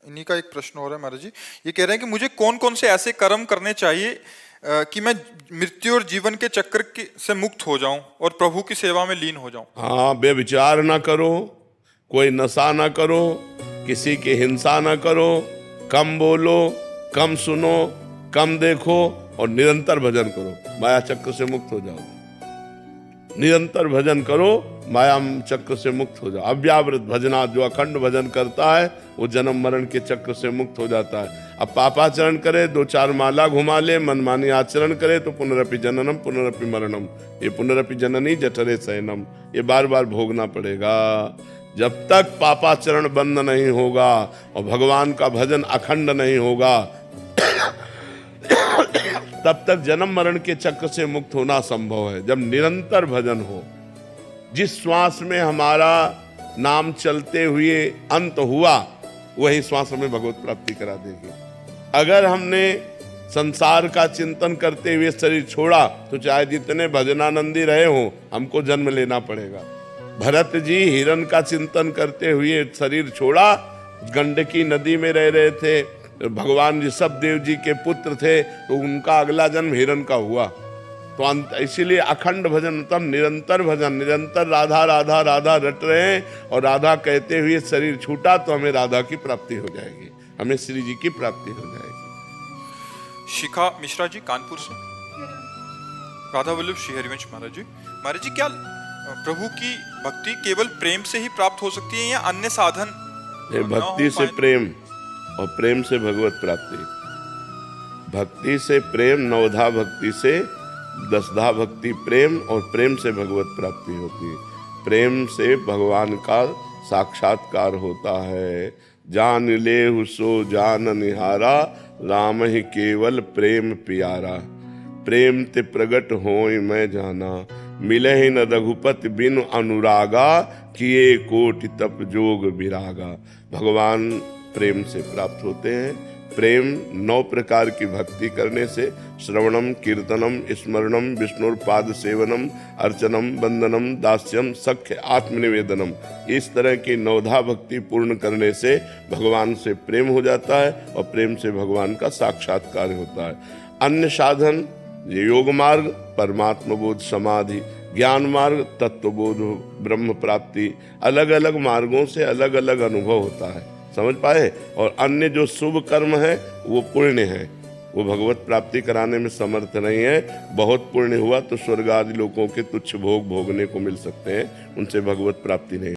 इन्हीं का एक प्रश्न हो रहा है महाराज जी। ये कह रहे हैं कि मुझे कौन कौन से ऐसे कर्म करने चाहिए कि मैं मृत्यु और जीवन के चक्र से मुक्त हो जाऊं और प्रभु की सेवा में लीन हो जाऊं। हाँ, बेविचार ना करो, कोई नशा ना करो, किसी की हिंसा ना करो, कम बोलो, कम सुनो, कम देखो और निरंतर भजन करो, माया चक्र से मुक्त हो जाओ। निरंतर भजन करो, माया चक्र से मुक्त हो जाओ। अव्यावृत भजना, जो अखंड भजन करता है वो जन्म मरण के चक्र से मुक्त हो जाता है। अब पापाचरण करे, 2-4 माला घुमा ले, मनमानी आचरण करे तो पुनरपि जननम पुनरपि मरणम, ये पुनरपि जननी जठरे शयनम, ये बार बार भोगना पड़ेगा। जब तक पापाचरण बंद नहीं होगा और भगवान का भजन अखंड नहीं होगा तब तक जन्म मरण के चक्र से मुक्त होना संभव है। जब निरंतर भजन हो, जिस श्वास में हमारा नाम चलते हुए अंत हुआ वही श्वास हमें भगवत प्राप्ति करा देगी। अगर हमने संसार का चिंतन करते हुए शरीर छोड़ा तो चाहे जितने भजनानंदी रहे हो हमको जन्म लेना पड़ेगा। भरत जी हिरण का चिंतन करते हुए शरीर छोड़ा, गंडकी नदी में रह रहे थे, भगवान ऋषभ देव जी के पुत्र थे, तो उनका अगला जन्म हिरण का हुआ। तो इसीलिए अखंड भजन मतलब निरंतर भजन, निरंतर राधा राधा राधा रट रहे हैं और राधा कहते हुए शरीर छूटा तो हमें राधा की प्राप्ति हो जाएगी, हमें श्री जी की प्राप्ति हो जाएगी। शिखा मिश्रा जी कानपुर से। राधा वल्लभ श्री हरिवंश महाराज जी क्या प्रभु की भक्ति केवल प्रेम से ही प्राप्त हो सकती है या अन्य साधन? भक्ति से प्रेम और प्रेम से भगवत प्राप्ति। भक्ति से प्रेम, नवधा भक्ति से दसधा भक्ति प्रेम और प्रेम से भगवत प्राप्ति होती है। प्रेम से भगवान का साक्षात्कार होता है। जान ले सो जान निहारा, राम ही केवल प्रेम प्यारा। प्रेम ते प्रगट होय मैं जाना, मिले ही न रघुपति बिनु अनुरागा, किए कोटि तप जोग विरागा। भगवान प्रेम से प्राप्त होते हैं। प्रेम 9 प्रकार की भक्ति करने से, श्रवणम, कीर्तनम, स्मरणम, विष्णुपाद सेवनम, अर्चनम, वंदनम, दास्यम, सख्य, आत्मनिवेदनम, इस तरह की 9धा भक्ति पूर्ण करने से भगवान से प्रेम हो जाता है और प्रेम से भगवान का साक्षात्कार होता है। अन्य साधन योग मार्ग, परमात्म बोध, समाधि, ज्ञान मार्ग, तत्वबोध, ब्रह्म प्राप्ति, अलग अलग मार्गों से अलग अलग अनुभव होता है, समझ पाए। और अन्य जो शुभ कर्म है वो पुण्य है, वो भगवत प्राप्ति कराने में समर्थ नहीं है। बहुत पुण्य हुआ तो स्वर्ग आदि लोगों के तुच्छ भोग भोगने को मिल सकते हैं, उनसे भगवत प्राप्ति नहीं।